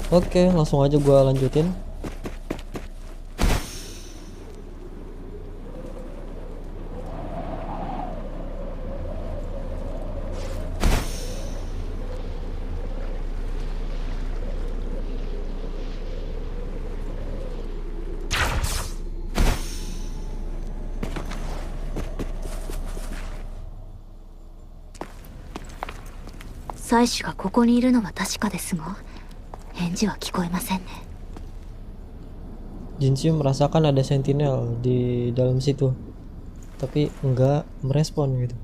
Oke, langsung aja gua lanjutin. Saishi がここにいるのは確かですが、返事は聞こえませんね。Jinshi merasakan ada sentinel di dalam situ, tapi enggak merespon gitu.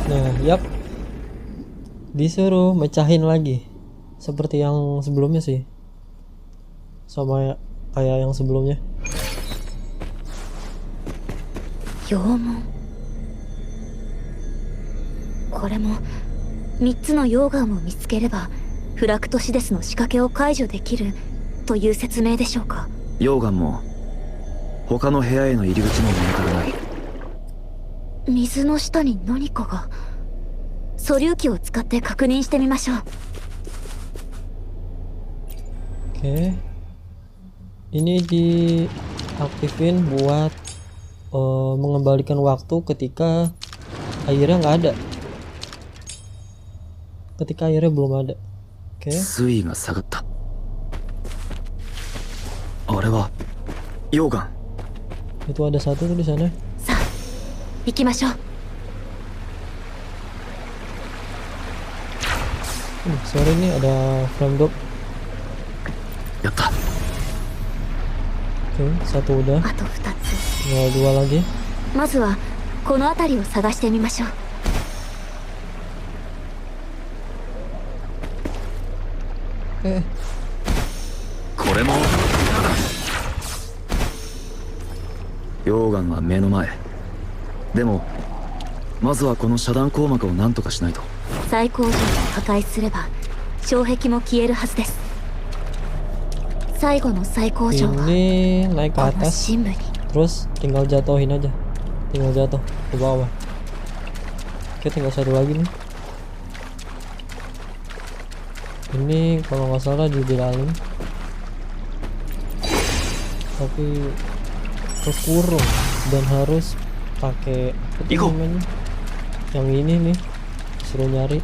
Nah, yap, disuruh mecahin lagi seperti yang sebelumnya sih, sama kayak yang sebelumnya. 拷問。これも3つの溶岩を見つければフラクトシデスの仕掛けを解除できるという説明でしょうか。溶岩も他の部屋への入り口も見当たらない。水の下に何かが。素粒器を使って確認してみましょう。 Oke, ini diaktifin buat mengembalikan waktu ketika airnya nggak ada, ketika airnya belum ada. Oke, 水位が下がった。あれは溶岩。 itu ada satu tuh di sana. さあ行きましょう。 Sorry nih ada frame drop. やった。 Oke, satu udah, あと2つ。 tinggal dua lagi. まずはこの辺りを探してみましょう。 これも溶岩は目の前。でもまずはこの遮断光膜を何とかしないと。最高上を破壊すれば障壁も消えるはずです。最後の最高上は Ini naik ke この atas, 深部に。 terus tinggal jatuhin aja, tinggal jatuh ke bawah. Oke, tinggal satu lagi nih. Ini kalau nggak salah di dalam, tapi kekurung dan harus pakai apa tuh Iko. namanya? Yang ini nih, suruh nyari.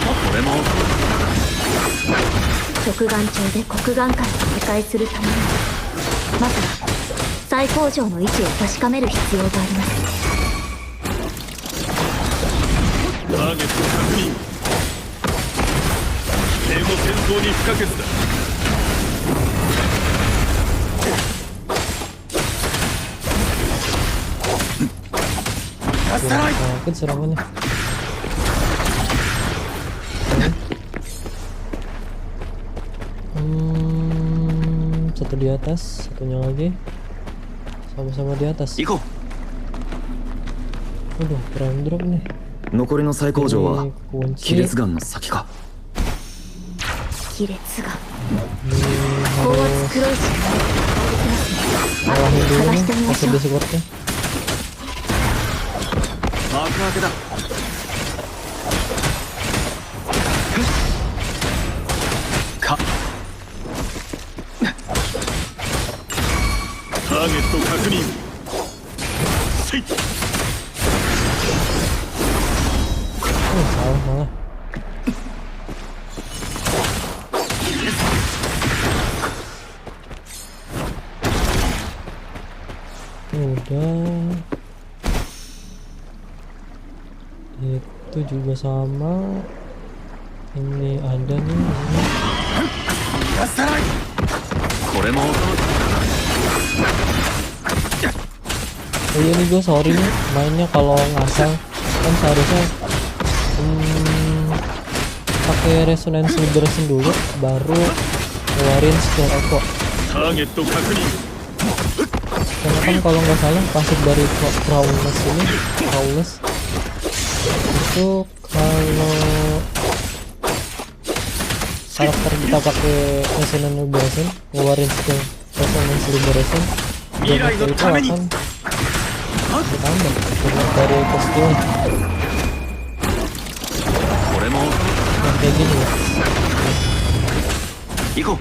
これも極岩頂で黒岩界を破壊するためにまずは最高上の位置を確かめる必要があります。ターゲット確認。規定も戦闘に不可欠だ。 Sakit serangannya. Satu di atas, satunya lagi sama-sama di atas. 行こ Waduh, prime drop nih. う。残りの最高上は Ini kunci. 亀裂岩の先か。亀裂が Ini 高 harus 圧黒石が破壊できますね。後 ngalahin で dulu 探し nih てみまし pakai ょう。 Discordnya. 幕開けだ。かターゲット確認。せい。 Salah malah. Udah. Itu juga sama. Ini ada nih. Ini. これも Oh iya nih gue sorry nih mainnya kalau ngasal, kan seharusnya pakai resonance liberation dulu baru ngeluarin skill echo. ターゲット確認。 Karena kan kalau nggak salah pasif dari Prowless ini, Prowless itu kalau karakter kita pakai resonance liberation ngeluarin skill resonance liberation, dan itu akan ditambah dari ke skill これも yang kayak gini ya. 行こう。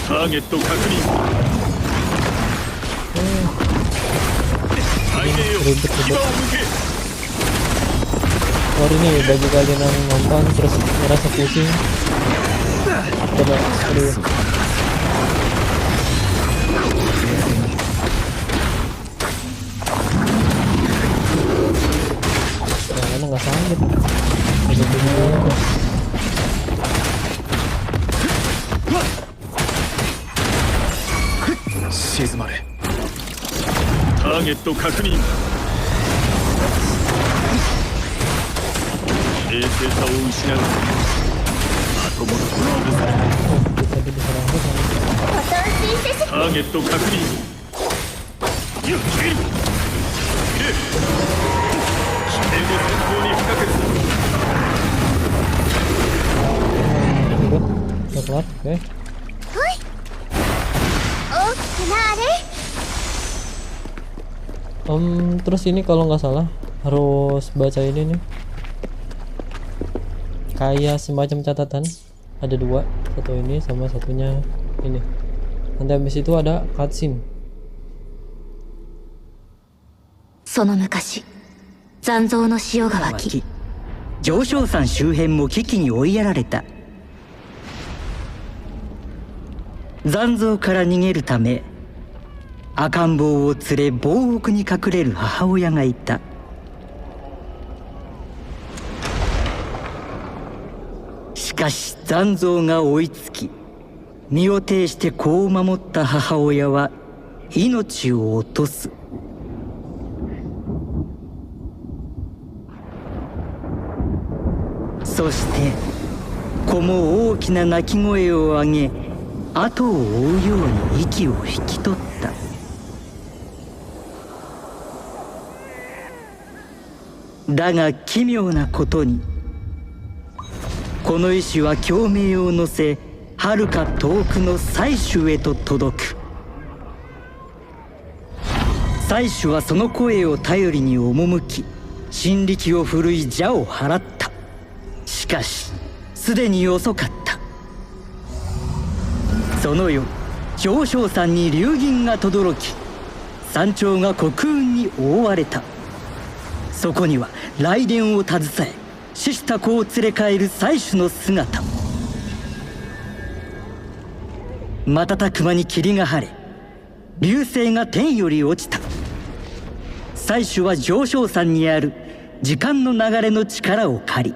ターゲット確認。対面よ。牙を向け。 Sorry nih bagi kalian yang nonton terus ngerasa pusing, coba serius. Nah, karena nggak sakit. Udah 静まれ。ターゲット確認。冷静さを失う。後戻りを許されない。 tadi diserang tuh kan. ターゲット確認。よっ切る。切れ。危険を戦闘に不可欠だ。 Udah kelar, oke. Terus ini kalau nggak salah harus baca ini nih, kayak semacam catatan, ada dua, satu ini sama satunya ini. Nanti habis itu ada cutscene. その昔、残像の潮が湧き、上昇山周辺も危機に追いやられた。残像から逃げるため赤ん坊を連れ防獄に隠れる母親がいた。しかし残像が追いつき、身を挺して子を守った母親は命を落とす。そして子も大きな泣き声を上げ、後を追うように息を引き取った。だが奇妙なことに、この意志は共鳴を乗せ、遥か遠くの採取へと届く。採取はその声を頼りに赴き、神力を振るい邪を払った。しかしすでに遅かった。その夜、上昇山に流銀が轟き、山頂が黒雲に覆われた。そこには雷電を携え、死した子を連れ帰る採取の姿。瞬く間に霧が晴れ、流星が天より落ちた。採取は上昇山にある時間の流れの力を借り、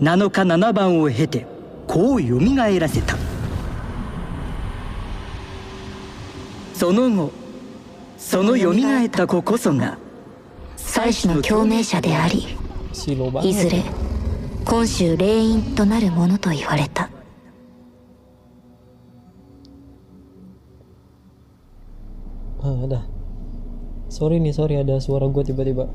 7日7晩を経て子をよみがえらせた。その後、そのよみがえった子こそが祭司の共鳴者であり、 Silo いず banget. れ今週霊因となるものと言われた。 Ada. Sorry ada suara gue tiba-tiba.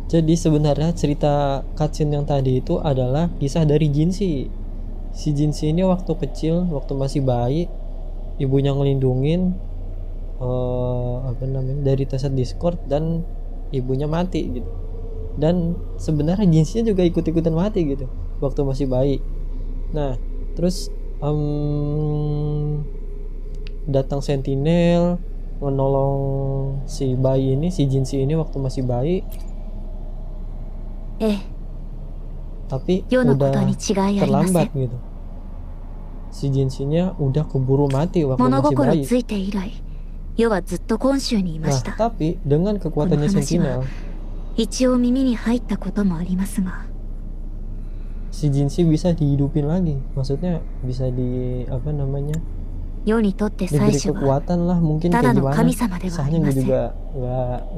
Jadi sebenarnya cerita cutscene yang tadi itu adalah kisah dari Jinshi. Si Jinshi ini waktu kecil, waktu masih bayi, ibunya ngelindungin dari teset Discord dan ibunya mati gitu. Dan sebenarnya Jinshi juga ikut-ikutan mati gitu waktu masih bayi. Nah, terus datang Sentinel menolong si bayi ini, si Jinshi ini waktu masih bayi. Tapi udah terlambat gitu. Si Jinshi-nya udah keburu mati waktu masih bayi. Nah, tapi dengan kekuatannya Sentinel, si Jinshi bisa dihidupin lagi, maksudnya bisa di apa namanya, 世にとって祭 diberi 司は kekuatan lah mungkin, た kayak だの gimana 神様ではあ sahnya りま gue せん。 juga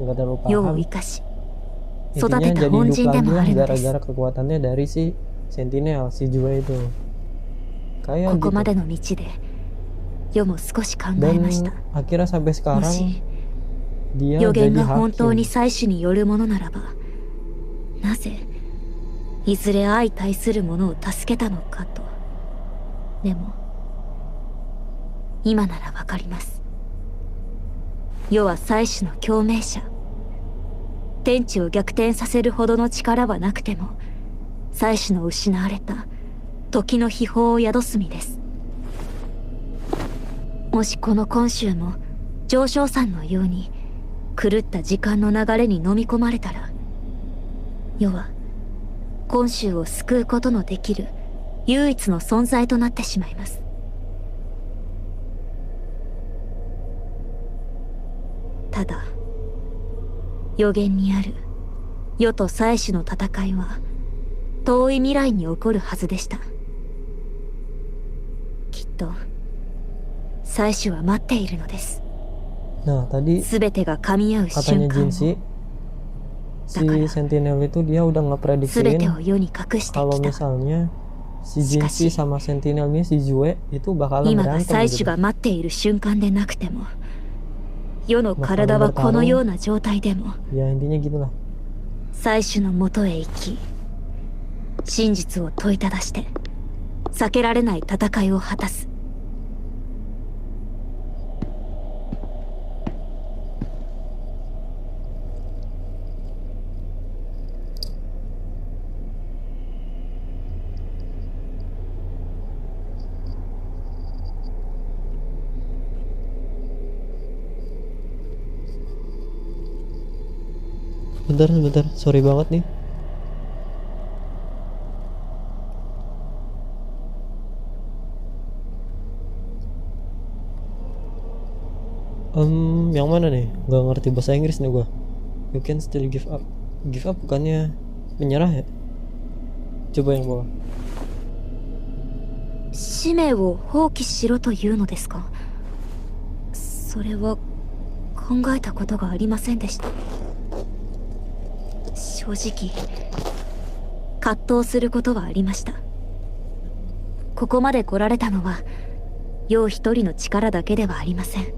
nggak terlalu 世を paham. 生かし育 Intinya てた jadi 本 hidup 人で lagi もあ lah るのです。 gara-gara kekuatannya dari si Sentinel, si Jue itu こ kayak こま gitu. での道で世も少し考え Dan ました。 akhirnya sampai も sekarang し dia 予言 jadi が本当 hakim. に祭司によるものならば、なぜいずれ相対する者を助けたのかと。でも今ならわかります。世は祭司の共鳴者。天地を逆転させるほどの力はなくても、祭司の失われた時の秘宝を宿す身です。もしこの今週も上昇山のように狂った時間の流れに飲み込まれたら、世は今週を救うことのできる唯一の存在となってしまいます。ただ予言にある世と祭司の戦いは遠い未来に起こるはずでした。きっと祭司は待っているのです。 Nah tadi 全てが噛み合う katanya 瞬間を Jinshi, si Dakara. Sentinel itu dia udah 全て ngeprediksiin を世に隠して kalau きた。 misalnya si Shikashi. Jinshi sama Sentinelnya si Jue itu bakalan 今が berantem 祭司 gitu. が待っている瞬間でなくても、世の体はこのような状態でも Ya intinya gitulah. 祭司のもとへ行き、真実を問いただして避けられない戦いを果たす。Bentar, sorry banget nih. Yang mana nih? Gak ngerti bahasa Inggris nih gua. You can still give up. Give up bukannya menyerah ya? Coba yang bawah. 使命を放棄しろというのですか。それは考えたことがありませんでした。正直葛藤することはありました。ここまで来られたのは陽一人の力だけではありません。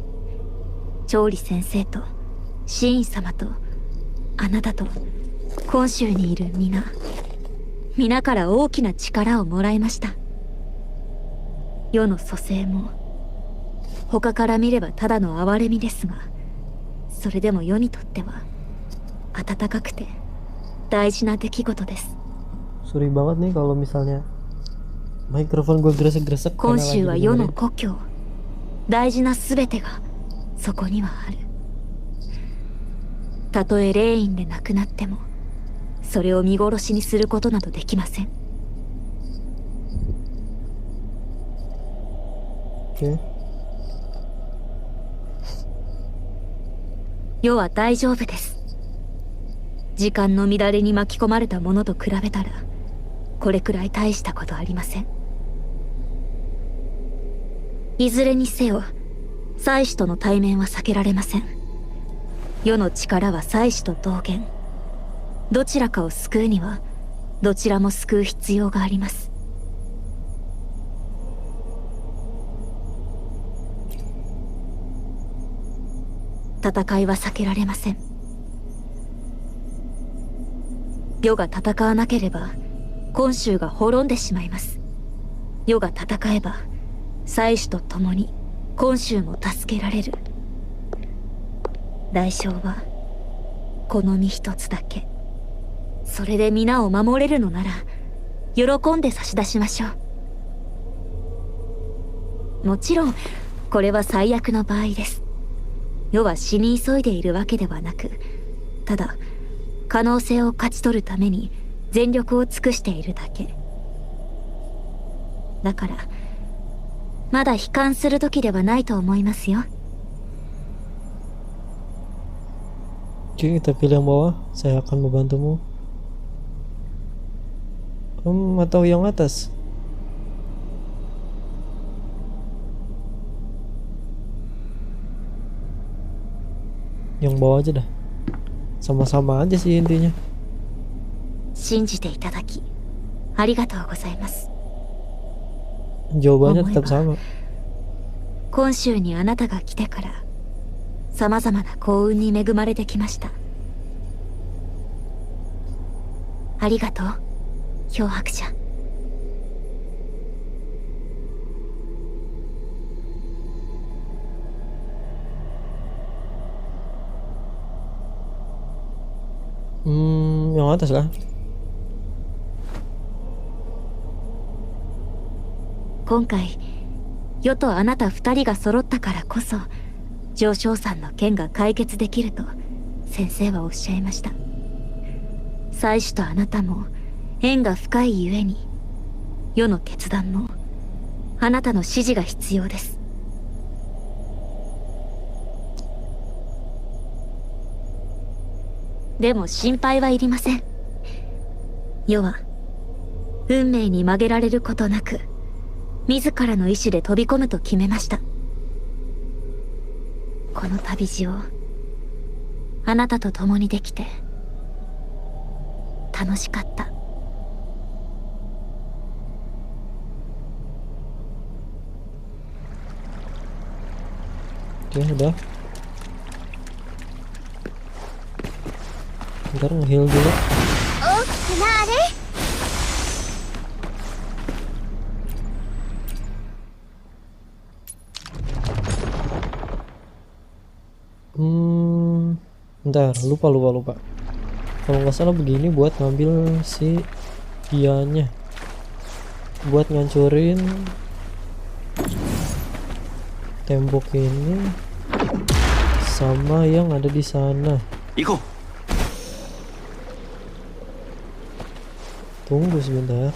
調理先生とシーン様とあなたと今週にいる皆から大きな力をもらいました。世の蘇生も他から見ればただの哀れみですが、それでも世にとっては温かくて大事な出来事です。 Sorry banget nih kalau misalnya mikrofon gue gresek-gresek 今 karena 週は lagi 世の dengerin. 故郷、大事な全てがそこにはある。たとえ霊院で亡くなってもそれを見殺しにすることなどできません。 Oke. 世は大丈夫です。時間の乱れに巻き込まれたものと比べたらこれくらい大したことありません。いずれにせよ祭司との対面は避けられません。世の力は祭司と同源。どちらかを救うにはどちらも救う必要があります。戦いは避けられません。世が戦わなければ今週が滅んでしまいます。世が戦えば祭司と共に今週も助けられる。代償はこの身一つだけ。それで皆を守れるのなら喜んで差し出しましょう。もちろんこれは最悪の場合です。世は死に急いでいるわけではなく、ただ可能性を勝ち取るために全力を尽くしているだけ。だからまだ悲観する時ではないと思いますよ。 Oke, kita pilih yang bawah. Saya akan membantumu. Atau yang atas? Yang bawah aja dah. Sama-sama aja sih intinya. 信じていただきありがとうございます。 Jawabannya tetap sama. 今週にあなたが来てから様々な幸運に恵まれてきました。ありがとう、漂白者。 Yang atas lah. 今回世とあなた二人が揃ったからこそ上昇さんの件が解決できると先生はおっしゃいました。妻子とあなたも縁が深いゆえに世の決断もあなたの指示が必要です。でも心配はいりません。世は運命に曲げられることなく自らの意志で飛び込むと決めました。この旅路をあなたと共にできて楽しかった。 Oke, udah. Ntar nge-heal dulu. Bentar, lupa. Kalau nggak salah begini buat ngambil si ianya, buat ngancurin tembok ini sama yang ada di sana. Iko. Tunggu sebentar.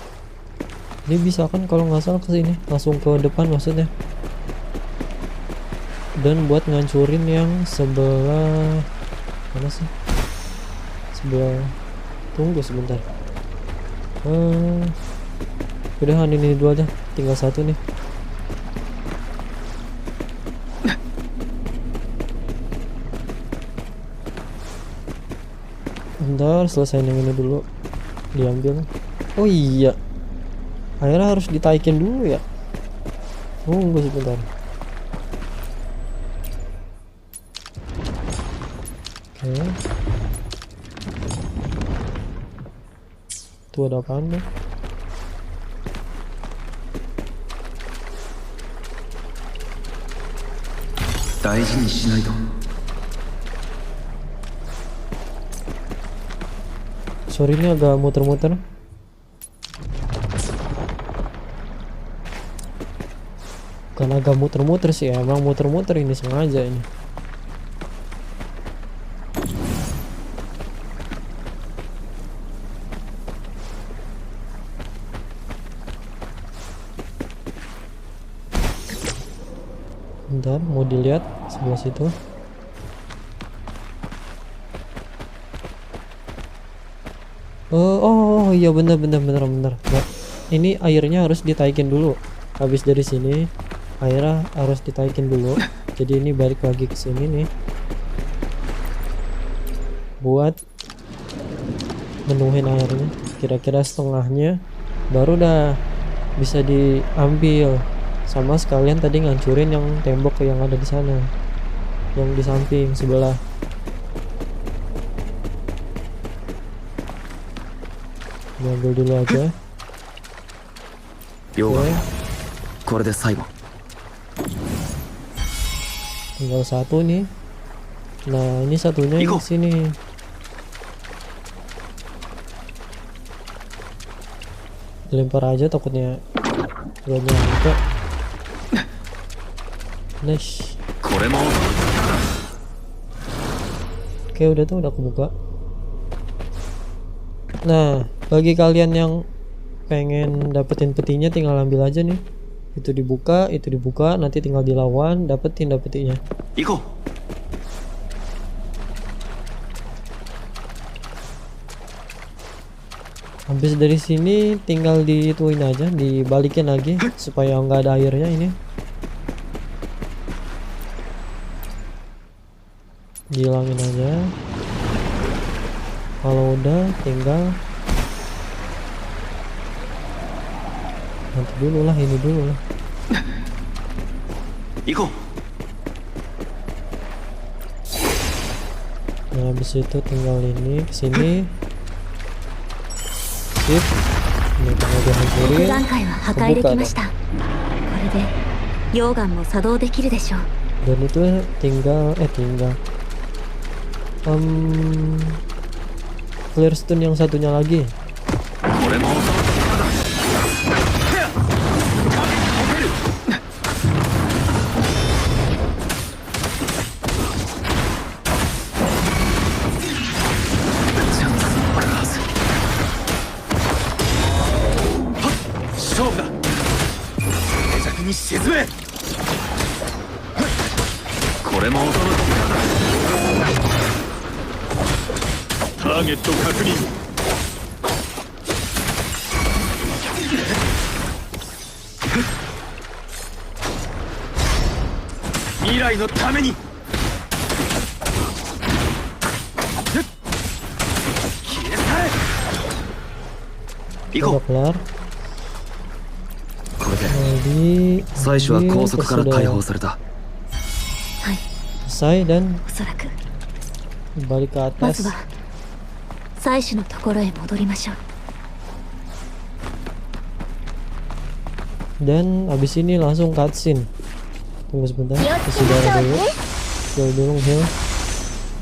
Ini bisa kan kalau nggak salah ke sini, langsung ke depan maksudnya. Dan buat ngancurin yang sebelah mana sih? Sebelah. Tunggu sebentar. Udahan ini dua aja, tinggal satu nih. Bentar, selesai yang ini dulu, diambil. Oh iya, akhirnya harus ditaikin dulu ya. Tunggu sebentar. Oke. Tuh ada apaan nih? Daiji ni shinai to. Sorry ini agak muter-muter. Bukan agak muter-muter sih, emang muter-muter ini sengaja ini. Bentar, mau dilihat sebelah situ. Oh iya bener. Nah, ini airnya harus ditaikin dulu. Habis dari sini airnya harus ditaikin dulu. Jadi ini balik lagi ke sini nih. Buat menuhin airnya. Kira-kira setengahnya baru dah bisa diambil. Sama sekalian tadi ngancurin yang tembok yang ada di sana. Yang di samping sebelah. Ambil dulu aja. Yoga. Oke. Kore de saigo. Tinggal satu nih. Nah ini satunya di Iko. sini. Lempar aja takutnya gak nyampe. Nice. Kore mo. Oke udah tuh udah kebuka. Nah bagi kalian yang pengen dapetin petinya tinggal ambil aja nih. Itu dibuka, nanti tinggal dilawan, dapetin petinya. Iko. Habis dari sini tinggal dituin aja, dibalikin lagi supaya nggak ada airnya ini. Dihilangin aja. Kalau udah tinggal nanti dulu lah, ini dulu lah. 行こう。 Nah habis itu tinggal ini kesini. Sip. Ini tinggal 6 dihancurin. 段階は破壊できました。これで溶岩も作動できるでしょう。 Dan itu tinggal clear stone yang satunya lagi. これも収まったところだ。 チャンスはあるはず。はっ、勝負だ。静寂に沈め。これも収まったところだ。ターゲット確認。未来のために。消え去れ。行こ Udah kelar. う。これで Jadi 最初は高速から sudah 解放された。 はい、 selesai dan おそらく。 balik ke まず atas. は採取のところへ戻りましょう。 Dan abis ini langsung cutscene. Tunggu sebentar, isi darah dulu. Heal dulu, heal.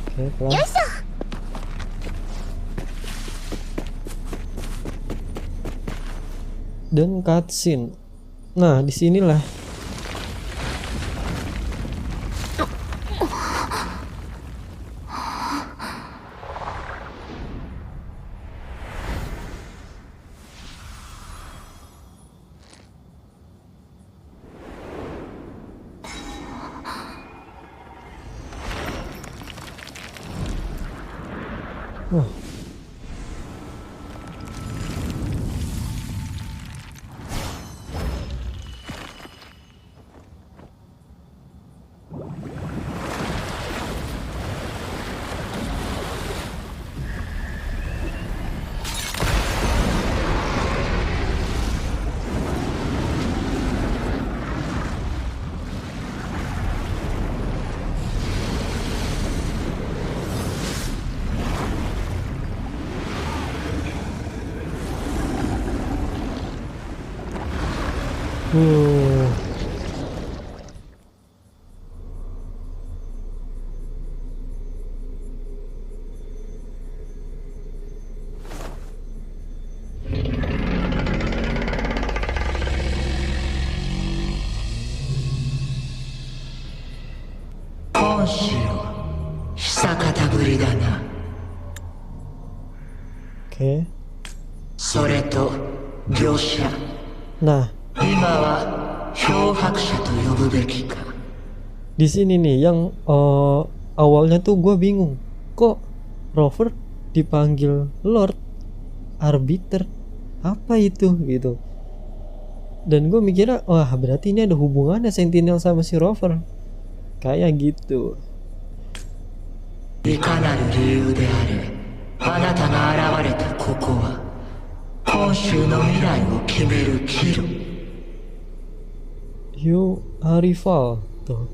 Oke, pelan. Dan cutscene. Nah, disinilah Oke. それと業者 Nah, 今は漂白者と呼ぶべきか di sini nih yang awalnya tuh gue bingung, kok Rover dipanggil Lord Arbiter, apa itu gitu. Dan gue mikirnya, wah berarti ini ada hubungannya Sentinel sama si Rover, kayak gitu. いかなる理由であれあなたが現れたここは本州の未来を決める岐路 You are rival tuh.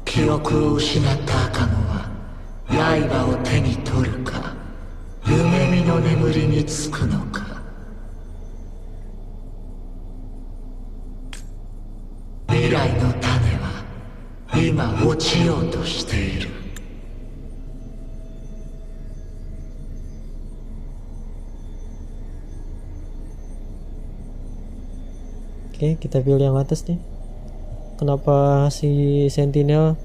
記憶を失った赤子は刃を手に取るか夢見の眠りにつくのか未来の種は今落ちようとしている Oke, kita pilih yang atas nih. Kenapa si Sentinel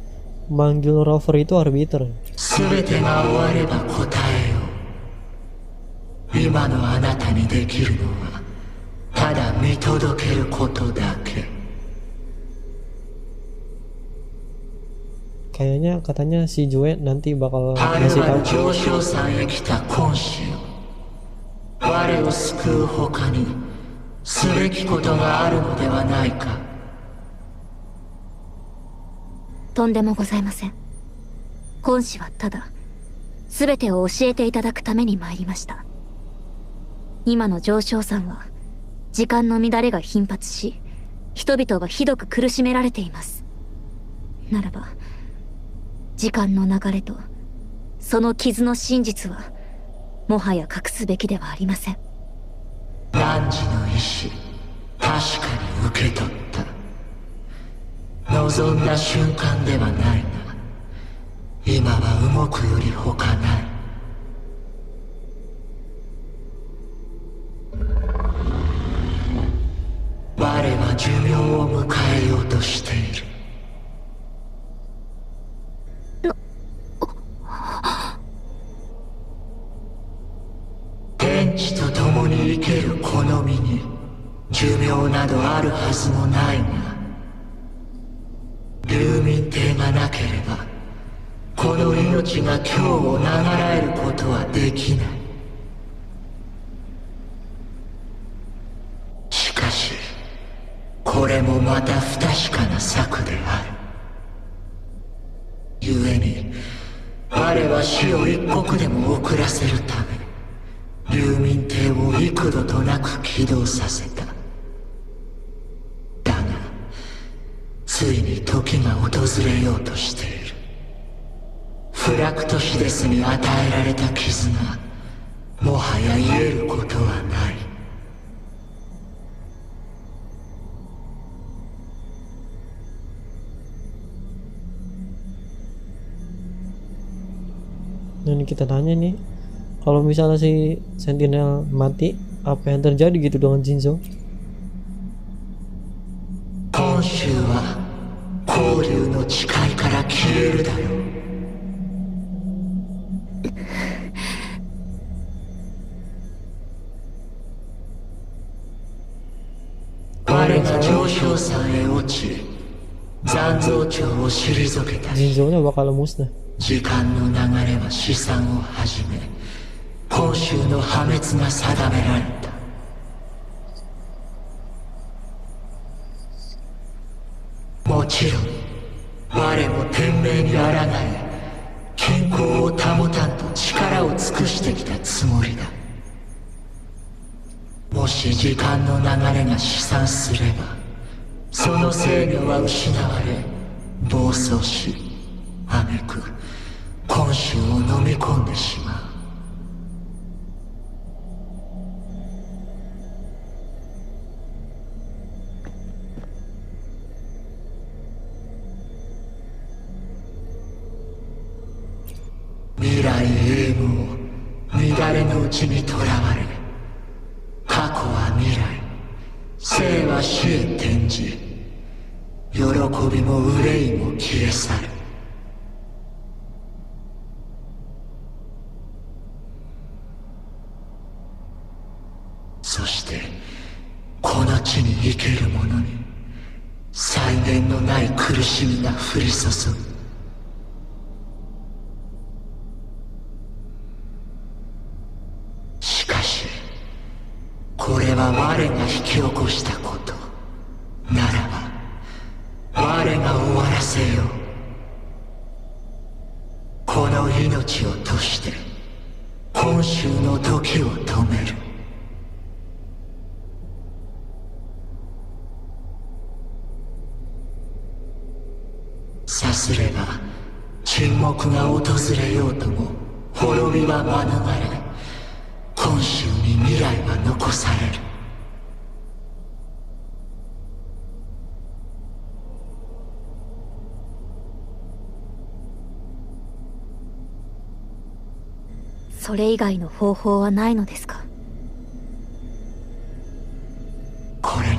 manggil Rover itu Arbiter? 全てが終われば答えよう今のあなたにできるのはただ見届けることだけ kayaknya katanya si Joe nanti bakal はる ngasih ば tahu. る上昇山へ来た今週我を救う他にすべきことがあるのではないか。とんでもございません。本使はただ全てを教えていただくために参りました。今の上昇山は時間の乱れが頻発し、人々がひどく苦しめられています。ならば時間の流れとその傷の真実はもはや隠すべきではありません。汝の意志確かに受け取った。望んだ瞬間ではないが今は動くより他ない。我は寿命を迎えようとしている。天地と共に生けるこの身に寿命などあるはずもないが、流民帝がなければこの命が今日を流らえることはできない。しかしこれもまた不確かな策である。故に我は死を一刻でも遅らせるため流民艇を幾度となく起動させた。だがついに時が訪れようとしている。フラクトシデスに与えられた傷がもはや癒えることはない。Ini kita tanya nih, kalau misalnya si Sentinel mati, apa yang terjadi gitu dengan Jinzo? 今週は光流の誓いから消えるだろう。我が上昇山へ落ち残像長を退けた。 Jinzo-nya bakal musnah. 時間の流れは試算を始め今週の破滅が定められた。もちろん我も天命に抗い均衡を保たんと力を尽くしてきたつもりだ。もし時間の流れが試算すればその制御は失われ暴走し挙句今週を飲み込んでしまう。未来永劫乱れのうちにとらわれ過去は未来生は死へ転じ喜びも憂いも消え去る。そしてこの地に生ける者に際限のない苦しみが降り注ぐ。しかしこれは我が引き起こしたことならば我が終わらせよう。この命を賭して今週の時を止める。さすれば沈黙が訪れようとも滅びは免れ今週に未来は残される。それ以外の方法はないのですか？これ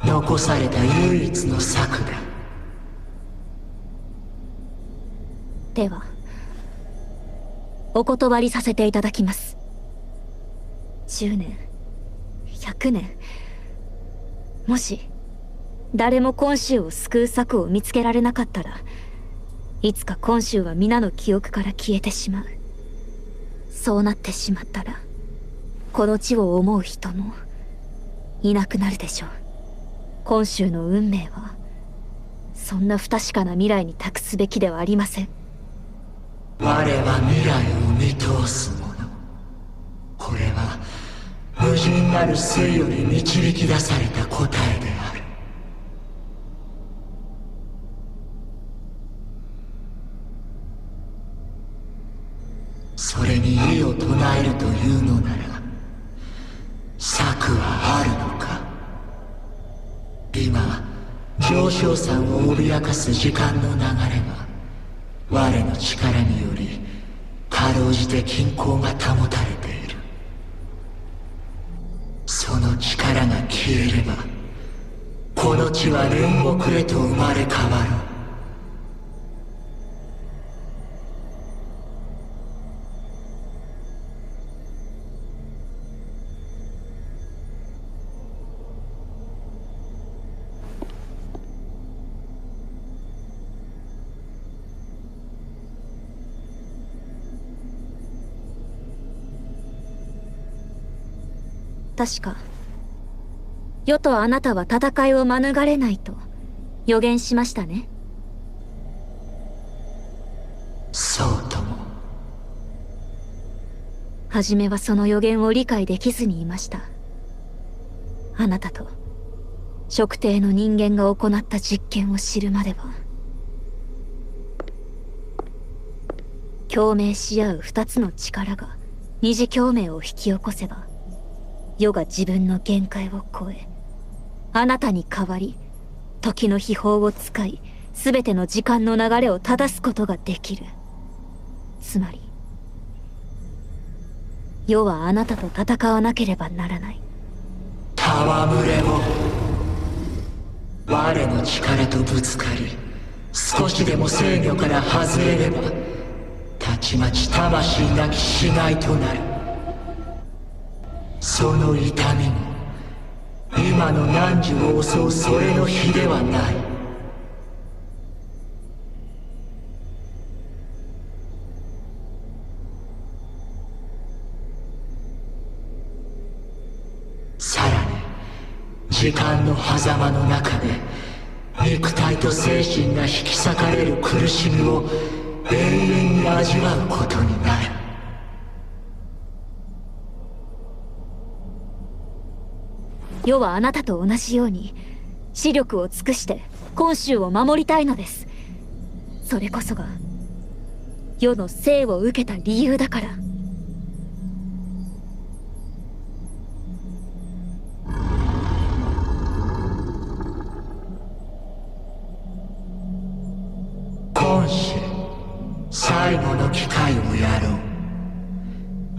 が残された唯一の策だ。ではお断りさせていただきます。10年100年もし誰も今週を救う策を見つけられなかったらいつか今週は皆の記憶から消えてしまう。そうなってしまったらこの地を思う人もいなくなるでしょう。今週の運命はそんな不確かな未来に託すべきではありません。我は未来を見通す者。これは無人なる水より導き出された答えである。それに異を唱えるというのなら策はあるのか。今上昇山を脅かす時間の流れは我の力によりかろうじて均衡が保たれている。その力が消えればこの地は煉獄へと生まれ変わる。確か世とあなたは戦いを免れないと予言しましたね。そうとも。初めはその予言を理解できずにいました。あなたと食帝の人間が行った実験を知るまでは。共鳴し合う二つの力が二次共鳴を引き起こせば世が自分の限界を超え、あなたに代わり時の秘宝を使い全ての時間の流れを正すことができる。つまり世はあなたと戦わなければならない。戯れも我の力とぶつかり少しでも制御から外れればたちまち魂なき死骸となる。その痛みも今の汝を襲うそれの比ではない。さらに時間の狭間の中で肉体と精神が引き裂かれる苦しみを永遠に味わうことになる。世はあなたと同じように視力を尽くして今週を守りたいのです。それこそが世の生を受けた理由だから。今週最後の機会をやろう。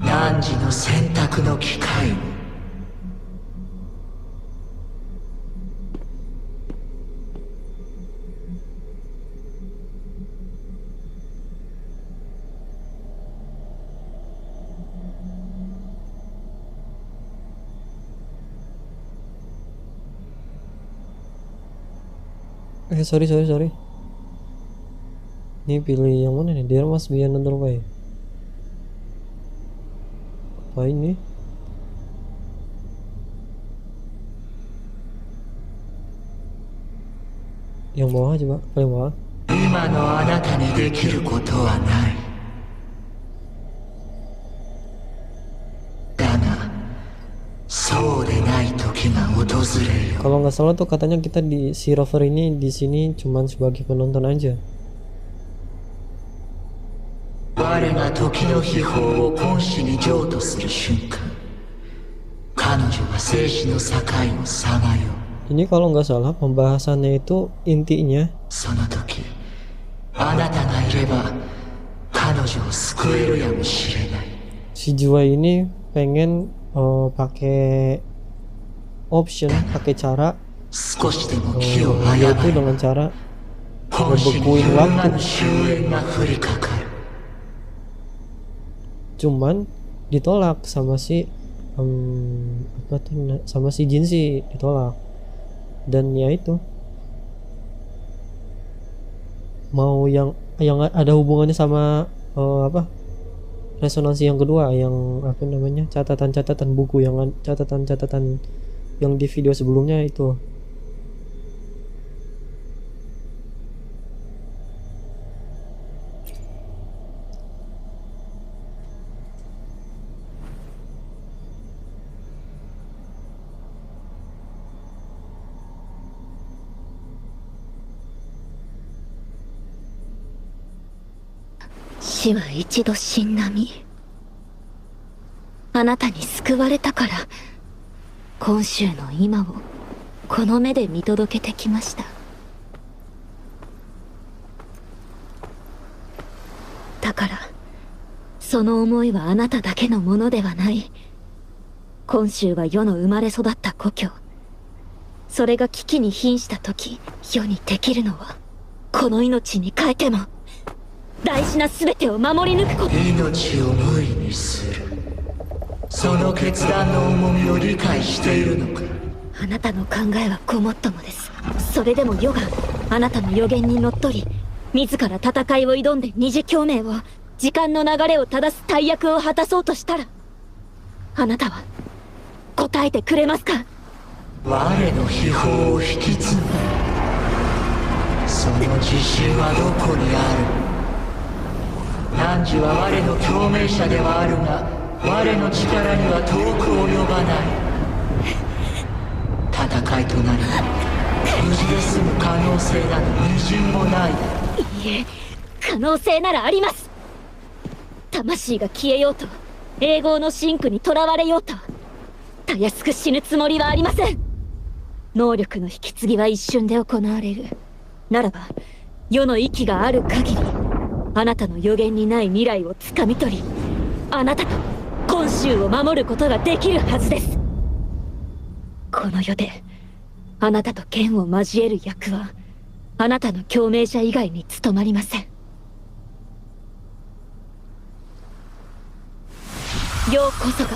汝の選択の機会を。Sorry. Ini pilih yang mana nih? Dia mas biar nonton apa ya? Apa ini? Yang bawah coba, paling bawah. 今のあなたにできることはない。だがそうでない時が訪れよ。 Kalau nggak salah tuh katanya kita di si Rover ini di sini cuman sebagai penonton aja. 我が時の秘宝を今世に譲渡する瞬間、彼女は生死の境をさまよう。 Ini kalau nggak salah pembahasannya itu intinya その時あなたがいれば彼女を救えるやもしれない。 si Jiwa ini pengen pakai option, pakai cara 少しでも気を誤 yaitu れば dengan cara 今世に ngebekuin 有難 waktu. の終焉が降りかかる。 Cuman ditolak sama si apa tuh, sama si Jinshi ditolak. Dan ya itu mau yang yang ada hubungannya sama apa resonansi yang kedua, yang apa namanya, catatan-catatan buku, yang catatan-catatan yang di video sebelumnya itu.死は一度死んだ身。あなたに救われたから今週の今をこの目で見届けてきました。だからその思いはあなただけのものではない。今週は世の生まれ育った故郷。それが危機に瀕した時、世にできるのはこの命に変えても大事な全てを守り抜くこと。命を無意にする、その決断の重みを理解しているのか。あなたの考えはごもっともです。それでも世があなたの予言にのっとり自ら戦いを挑んで二次共鳴を、時間の流れを正す大役を果たそうとしたら、あなたは答えてくれますか。我の秘宝を引き継ぐ、その自信はどこにある。汝は我の共鳴者ではあるが、我の力には遠く及ばない。戦いとなり無事で済む可能性など微塵もないだろう。いいえ、可能性ならあります。魂が消えようと、永劫の真空に囚われようと、たやすく死ぬつもりはありません。能力の引き継ぎは一瞬で行われる。ならば世の息がある限り、あなたの予言にない未来をつかみ取り、あなたと今週を守ることができるはずです。この世であなたと剣を交える役はあなたの共鳴者以外に務まりません。ようこそが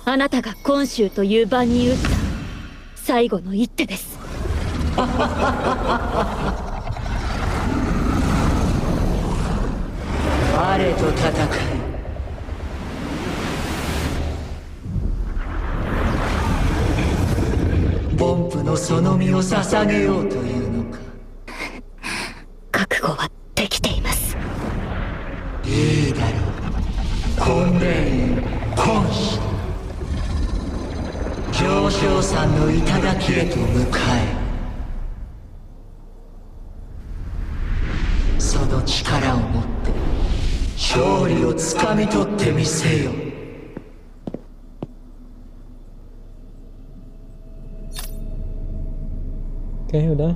あなたが今週という場に打った最後の一手です。我と戦い、凡夫のその身を捧げようというのか。覚悟はできています。いいだろう。金蓮院本使、上昇山の頂へと向かえ。その力を持って勝利をつかみ取ってみせよ。Oke, udah.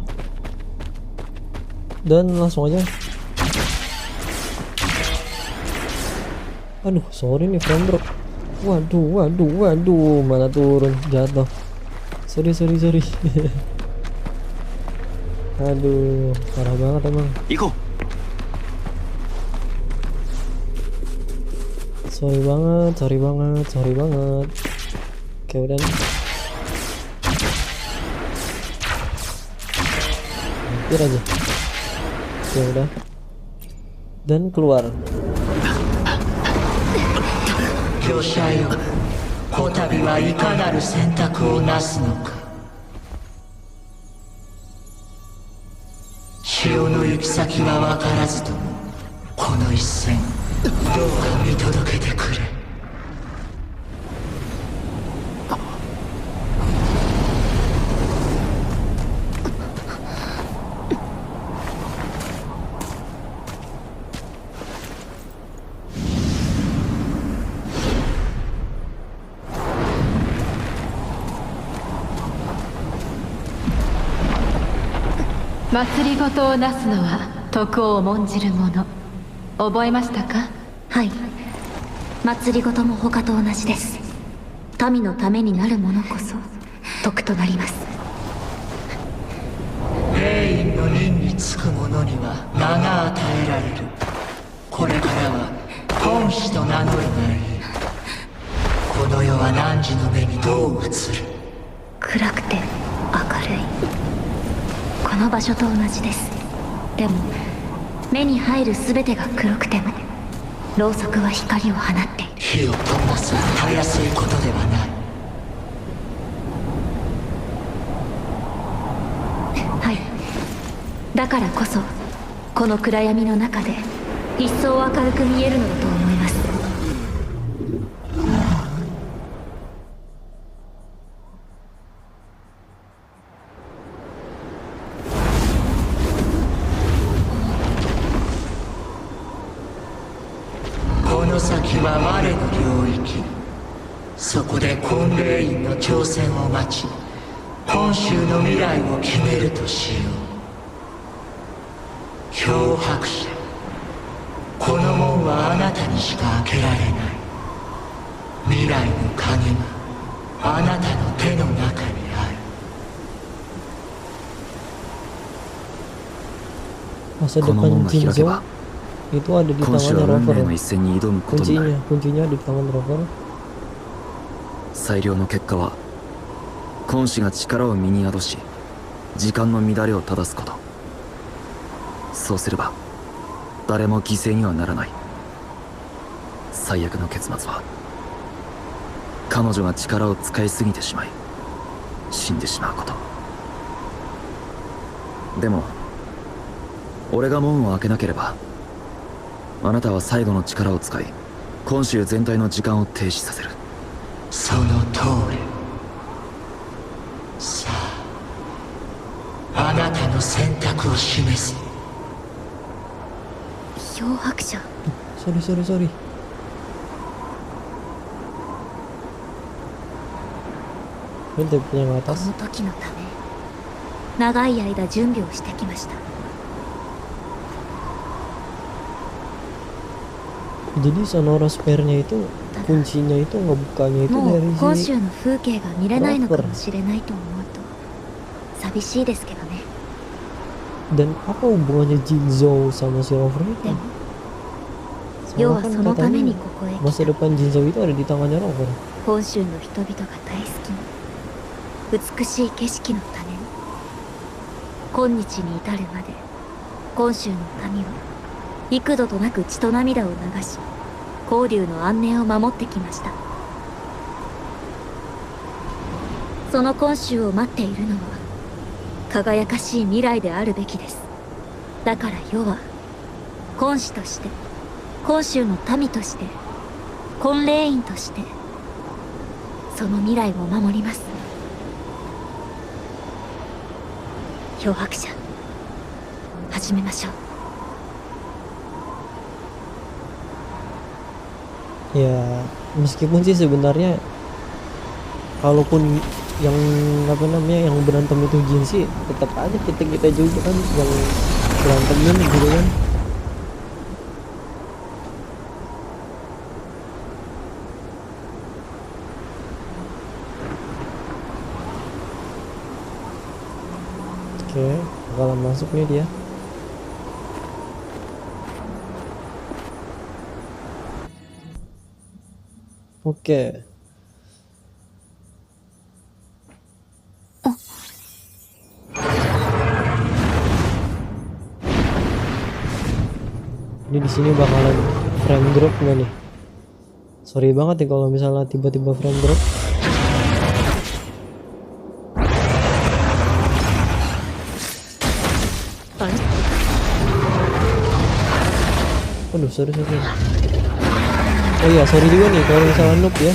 Dan langsung aja. Aduh, sorry nih frame drop. Waduh, mana turun, jatuh. Sorry. Aduh, parah banget emang. Iko. Sorry banget. Oke, udah nih. Hampir aja. Oke, udah. Dan keluar. 御者よ、こたびはいかなる選択をなすのか。潮の行き先は分からずとも、この一戦どうか見届けてくれ。祭りごとをなすのは徳を重んじるもの。覚えましたか。はい、祭りごとも他と同じです。民のためになるものこそ徳となります。霊院の任に就く者には名が与えられる。これからは本使と名乗るがいい。この世は汝の目にどう映る。暗くて明るい、この場所と同じです。でも目に入る全てが黒くてもろうそくは光を放っている。火を灯すはたやすいことではない。はい、だからこそこの暗闇の中で一層明るく見えるのだと思います。この先は我の領域。そこで婚礼院の挑戦を待ち、今週の未来を決めるとしよう。漂白者、この門はあなたにしか開けられない。未来の鍵はあなたの手の中にある。 Masa この門 depan が開け Jinzo ば itu ada di 今週は tangannya 運命 Rover. の一戦に挑むことになる。 Kuncinya ada di tangan Rover. 最良の結果は今氏が力を身に宿し時間の乱れを正すこと。そうすれば誰も犠牲にはならない。最悪の結末は彼女が力を使いすぎてしまい死んでしまうこと。でも俺が門を開けなければあなたは最後の力を使い今週全体の時間を停止させる。その通り。さあ、あなたの選択を示せ。漂白者。 Sorry. Ini dia punya yang こ atas. の時のため長い間準備をしてきました。 Jadi Sonora Spare-nya itu kuncinya itu ngebukanya itu もう dari 今 si 週の風景が見れないのかもしれないと思うと寂しいですけどね。 dan apa hubungannya Jinzo sama si Rover で itu? も要 Soalnya は kan そのため katanya にここへ来 masa た。 depan Jinzo itu ada di tangannya Rover. 本州の人々が大好きな美しい景色のために今日に至るまで本州の民は幾度となく血と涙を流し光竜の安寧を守ってきました。その今週を待っているのは輝かしい未来であるべきです。だから世は今氏として今州の民として婚礼院としてその未来を守ります。漂白者始めましょう。 Ya meskipun sih sebenarnya kalaupun yang apa namanya yang berantem itu Jin sih tetap aja kita juga kan yang berantemin gitu kan. Oke, bakalan masuk nih dia. Oke. Ini di sini bakalan frame drop nggak nih? Sorry banget ya kalau misalnya tiba-tiba frame drop. Aduh, sorry. Oh iya, sorry juga nih kalau misalnya noob ya.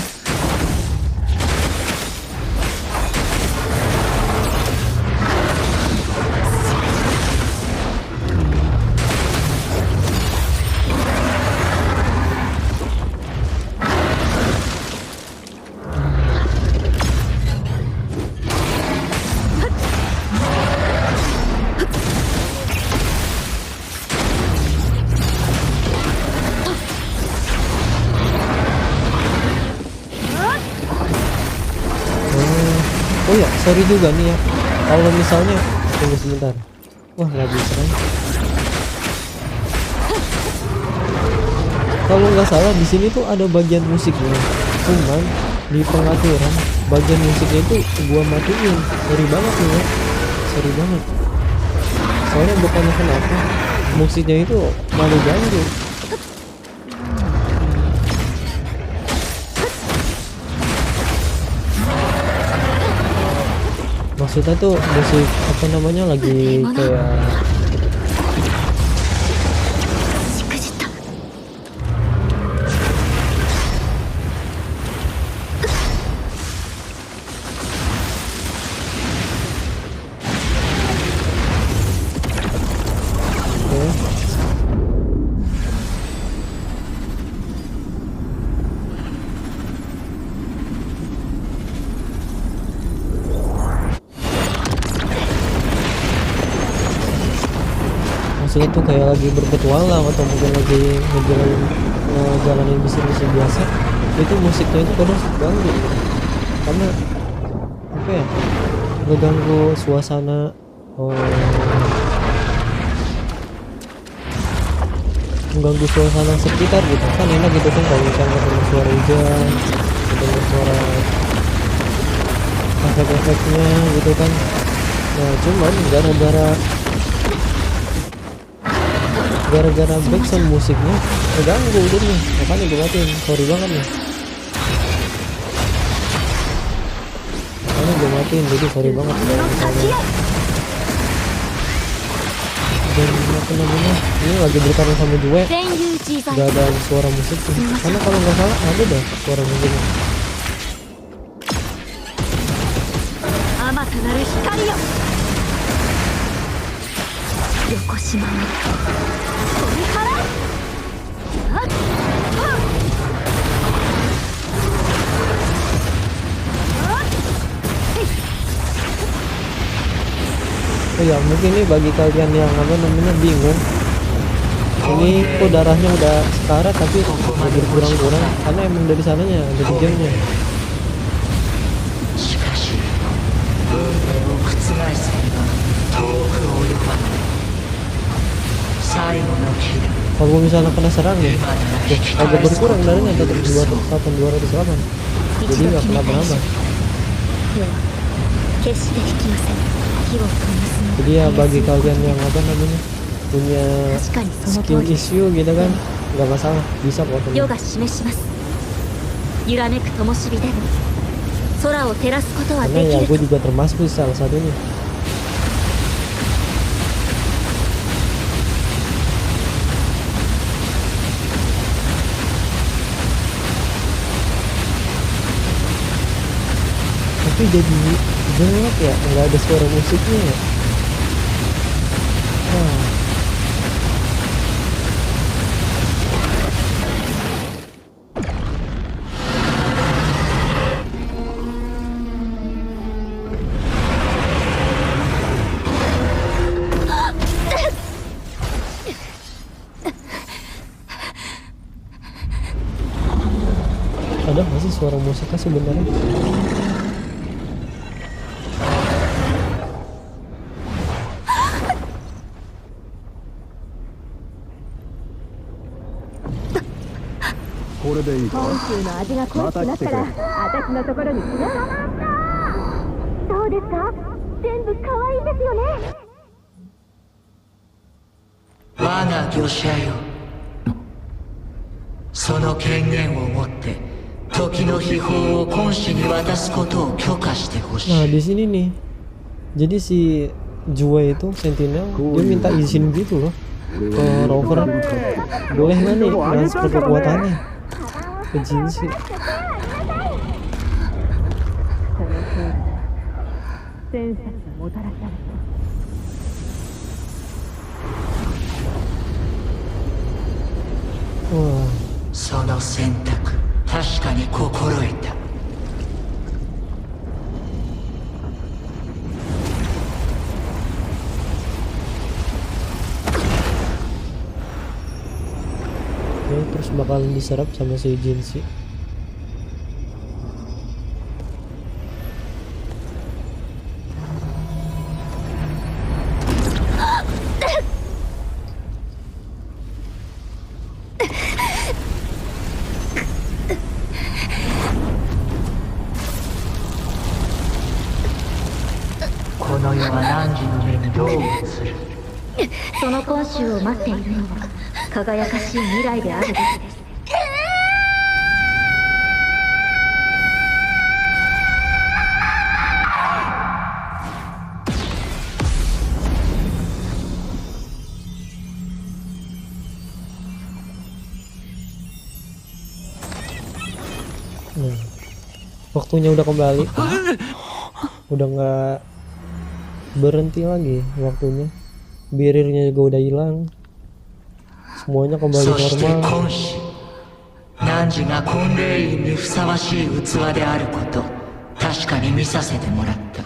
Oh ya, sorry juga nih ya. Kalau misalnya tunggu sebentar. Wah, nggak bisa kan? Kalau nggak salah di sini tuh ada bagian musiknya. Cuman di pengaturan bagian musiknya itu gua matiin. Sorry banget nih ya. Sorry banget. Soalnya bukannya kenapa musiknya itu malu ganggu. Maksudnya tuh musik apa namanya lagi kayak しくじった。 maksudnya tuh kayak lagi berpetualang atau mungkin lagi ngejalanin misi-misi biasa, itu musiknya itu kadang suka ganggu gitu. Karena apa ya, ngeganggu suasana mengganggu suasana sekitar gitu kan. Enak gitu kan kalau misalnya dengar suara hujan, dengar suara efek-efeknya gitu kan. Nah cuman gara-gara backsound musiknya ngeganggu jadinya, makanya gue matiin. Sorry banget nih, makanya gue matiin, jadi sorry banget kalau misalnya. Dan apa namanya, ini lagi bertarung sama Jue, 全有自在 gak ada suara musik tuh. Karena kalau nggak salah ada dah suara musiknya. 甘くなる光よ。横島に飛び払う。あっOh ya mungkin ini bagi kalian yang apa namanya bingung, ini kok darahnya udah sekarat tapi lagi kurang-kurang, karena emang dari sananya dari gamenya. しかし運命を覆せば遠く及ばない最後の日だ Kalau misalnya kena serang ya, agak berkurang darahnya, tetap 208, 208, jadi nggak kenapa-napa. では決して引きません。火を灯すの Jadi ya bagi kalian yang apa namanya punya 確かにその skill 通りです issue gitu kan, nggak masalah, bisa kok 世 temen. が示します。揺らめく灯火でも空を照らすことは Karena で ya き gue ると。 juga termasuk salah satunya. Tapi jadi jelek ya, nggak ada suara musiknya ya. Wah. Ada nggak sih suara musiknya sebenarnya?これでいいか。 本州の味が恋しくなったら私のところに来な。どうですか？全部可愛いですよね。我が魚者よその権限を持って時の秘宝を君主に渡すことを許可してほし Nah い di sini nih, jadi si Jue itu Sentinel dia minta izin gitu loh ke Rover, boleh nggak nih transfer kekuatannya ke Jinshi. 戦車がもたらされた。 Wah, その選択確かに心得た oke, terus bakalan diserap sama si Jinshi. 衆を待っているのは輝かしい未来であるべきです。Waktunya udah kembali, udah nggak berhenti lagi waktunya, birirnya juga udah hilang, semuanya kembali normal. 汝が婚礼院にふさわしい器であること確かに見させてもらった。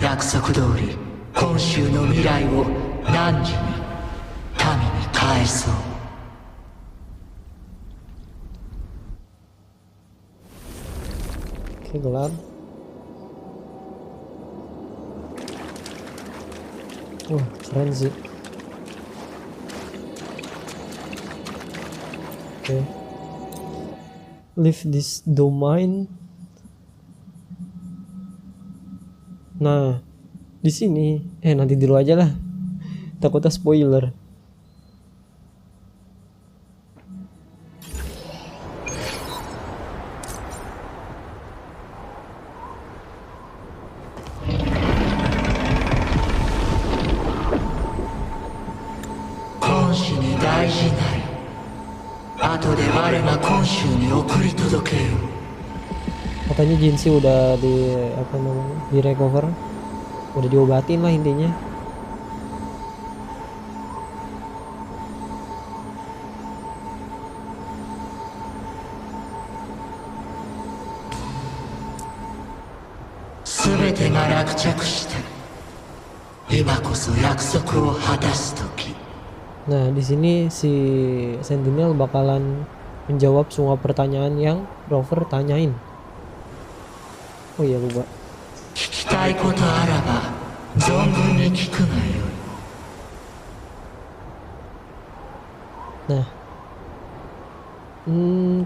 約束通り今週の未来を汝に民に返そう。Oke, gelap. Wah, keren sih. Oke. Leave this domain. Nah, di sini nanti dulu aja lah. Takutnya spoiler. Katanya Jinshi udah di recover, udah diobatin lah intinya. Nah, di sini si Sentinel bakalan menjawab semua pertanyaan yang Rover tanyain. Oh iya lupa. Nah,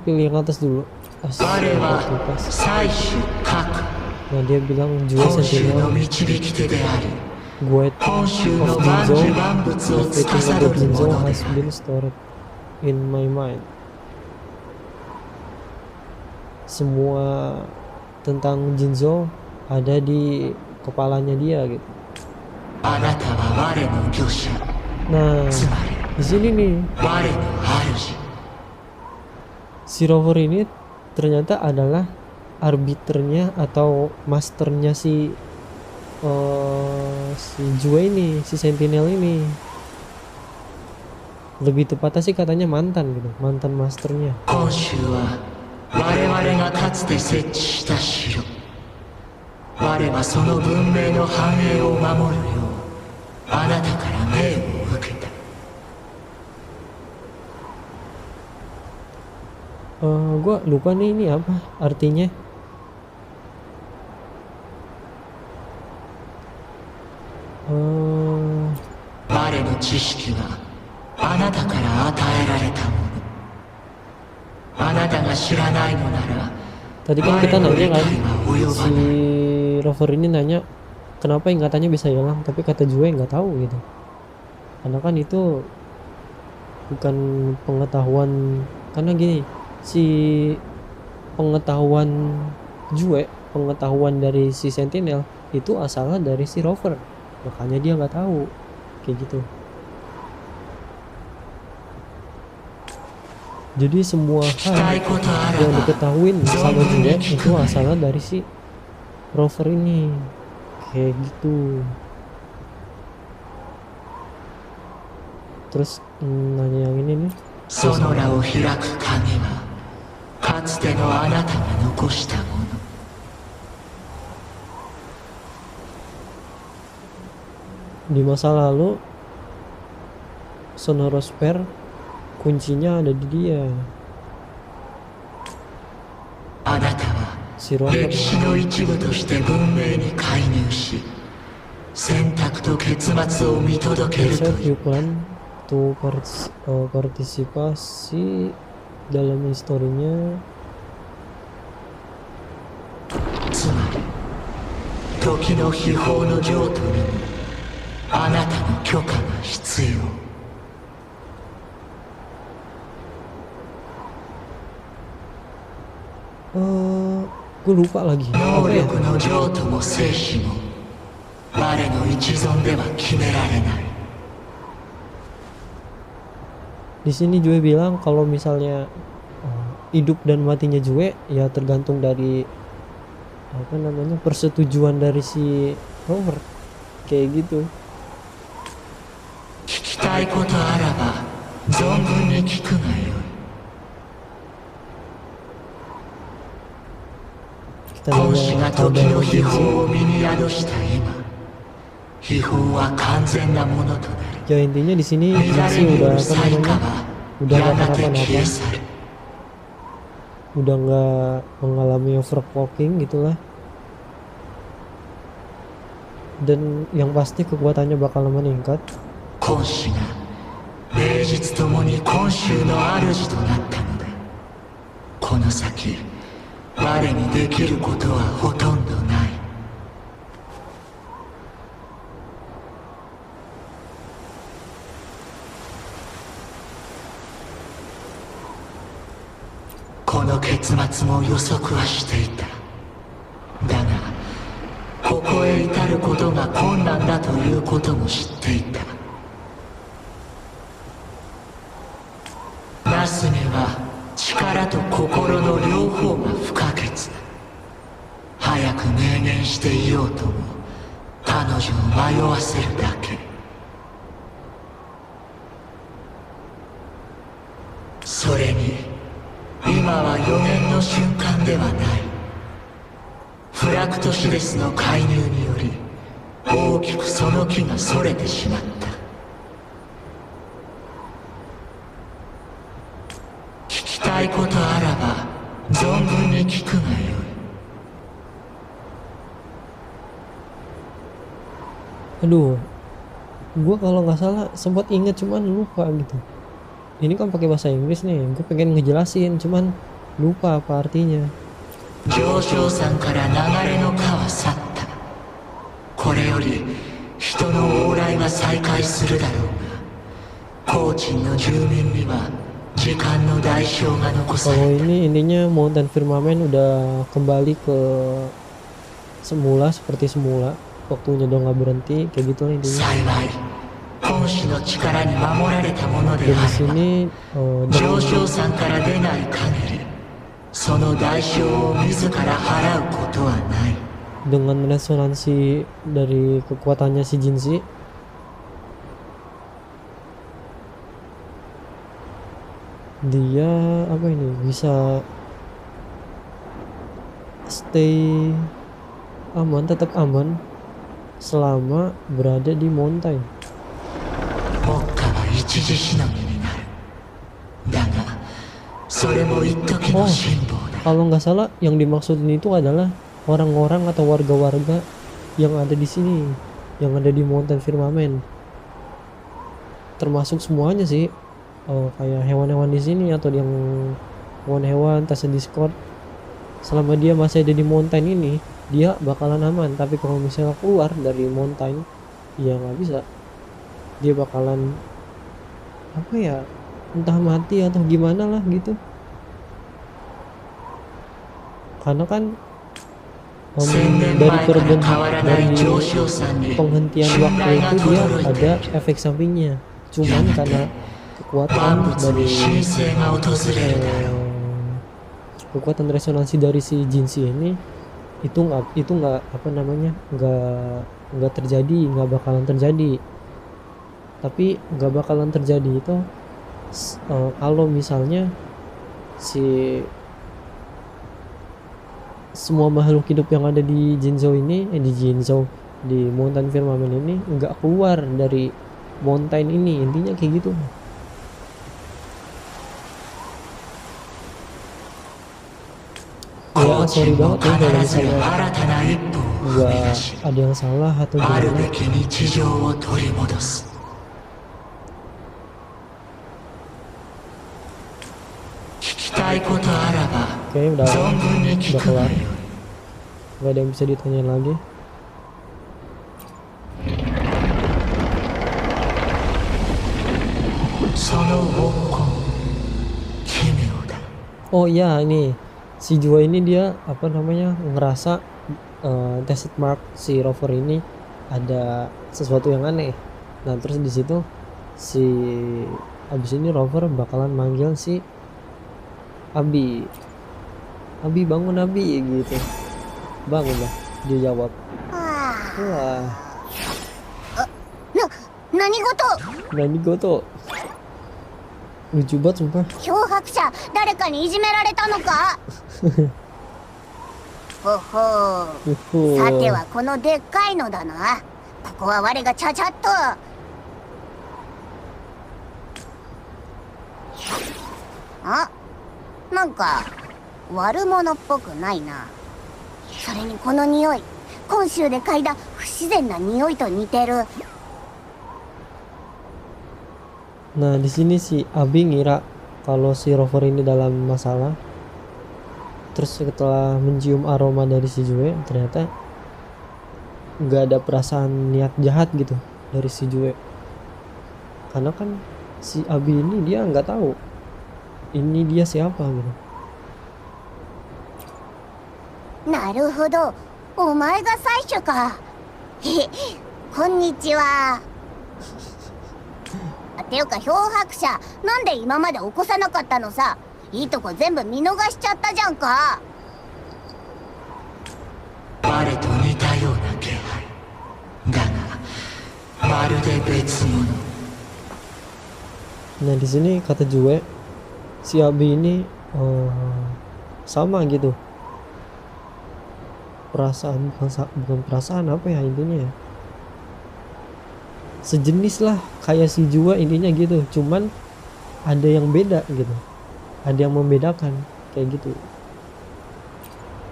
pilih yang atas dulu. Nah, dia bilang Jue Sentinel, Guide of Jinzo, everything about Jinzo has been stored in my mind. Semua tentang Jinzo ada di kepalanya dia gitu. Nah, di sini nih si Rover ini ternyata adalah arbiternya atau masternya si Jue ini, si Sentinel ini. Lebih tepatnya sih katanya mantan gitu, mantan masternya. 我々がかつて設置した城、我はその文明の繁栄を守るようあなたから命を受けた。Gua lupa nih ini apa artinya.我の知識はあなたから与えられたもの。 Tadi kan kita nanya kan, si Rover ini nanya kenapa ingatannya bisa hilang, tapi kata Jue nggak tahu gitu. Karena kan itu bukan pengetahuan, karena gini, si pengetahuan Jue, pengetahuan dari si Sentinel itu asalnya dari si Rover, makanya dia nggak tahu kayak gitu. Jadi semua hal yang diketahui sama Jue itu asalnya dari si Rover ini, kayak gitu. Terus nanya yang ini nih. Di masa lalu Sonorosper kuncinya ada di dia. Si Rover. You plan to partisipasi dalam historinya. あなたの許可が必要。Gue lupa lagi. 能 Apa ya? 力の譲渡も生死も我の一存では決められない。 Di sini Jue bilang kalau misalnya hidup dan matinya Jue ya tergantung dari apa namanya persetujuan dari si Rover kayak gitu. 聞きたいことあらば存分に聞くがよい。 Kita 孔子が nanya kalau 時の dari 秘宝 Jinzi. を身に宿した今、秘宝は完全なものとなる。 Ya intinya di sini 乱 Jinzi れによ udah る apa 災禍 namanya は udah や gak がて kenapa-napa, 消え去る。 udah nggak mengalami overclocking gitulah. Dan yang pasti kekuatannya bakal meningkat. 孔子が名実ともに今週の主となったのだ。この先我にできることはほとんどない。この結末も予測はしていた。だがここへ至ることが困難だということも知っていた。ナスには力と心の両方が不可欠だ。早く明言していようとも彼女を迷わせるだけ。それに今は予言の瞬間ではない。フラクトシデスの介入により大きくその気がそれてしまった。聞きたいことあらば存分に聞くがよい。 Aduh, gue kalau nggak salah sempat inget cuman lupa gitu. Ini kan pakai bahasa Inggris nih, gue pengen ngejelasin cuman lupa apa artinya. 上昇山から流れの川去った。これより人の往来は再開するだろうが、高知の住民には時間の代償が残さ Kalau れた。 ini intinya Mountain Firmament udah kembali ke semula seperti semula, waktunya udah nggak berhenti kayak gitu lah intinya. 幸い本使の力に守られたもので Dan あ di れば sini 上昇山から出ない限りその代償を自ら払うことはない。 dengan resonansi dari kekuatannya si Jinzi, dia apa ini bisa stay aman, tetap aman selama berada di mountain. 目下は一時しのぎになる。だがそれも一時の辛抱だ。 Kalau nggak salah yang dimaksudin itu adalah orang-orang atau warga-warga yang ada di sini, yang ada di Mountain Firmament, termasuk semuanya sih. Kayak hewan-hewan di sini atau yang hewan-hewan tas Discord, selama dia masih ada di mountain ini dia bakalan aman. Tapi kalau misalnya keluar dari mountain ya nggak bisa, dia bakalan apa ya, entah mati atau gimana lah gitu. Karena kan dari penghentian waktu itu dia ada efek sampingnya, cuman karena kekuatan dari kekuatan resonansi dari si Jinzi ini itu nggak apa namanya nggak terjadi, nggak bakalan terjadi. Tapi nggak bakalan terjadi itu kalau misalnya semua makhluk hidup yang ada di Jinzhou ini, di Mountain Firmament ini nggak keluar dari mountain ini, intinya kayak gitu. Ya sorry banget ya kalau misalnya nggak ada yang salah atau gimana. Kayaknya udah kelar, nggak ada yang bisa ditanyain lagi. Oh iya, ini si Jua ini dia apa namanya ngerasa test mark si rover ini ada sesuatu yang aneh. Nah terus di situ si abis ini rover bakalan manggil si Abi. Abi bangun Abi gitu. Bangun lah, dia jawab. Wah, 何事 nani goto. Lucu banget sumpah. 漂白者誰かにいじめられたのかほほうさてはこのでっかいのだな。ここは我がちゃちゃっと。あ、なんか悪者っぽくないな。それにこの匂い、今週で嗅いだ不自然な匂いと似てる。 Nah di sini si Abi ngira kalau si rover ini dalam masalah. Terus setelah mencium aroma dari si Jue, ternyata nggak ada perasaan niat jahat gitu dari si Jue. Karena kan si Abi ini dia nggak tahu ini dia siapa gitu. なるほど、お前が最初か。へへ、こんにちは。ていうか漂白者、なんで今まで起こさなかったのさ。いいとこ全部見逃しちゃったじゃんか。我と似たような気配だが、まるで別物。 Nah di sini kata Jue, si Abi ini sama gitu. Perasaan bukan perasaan apa ya intinya ya. Sejenis lah kayak si Jua intinya gitu, cuman ada yang beda gitu, ada yang membedakan kayak gitu.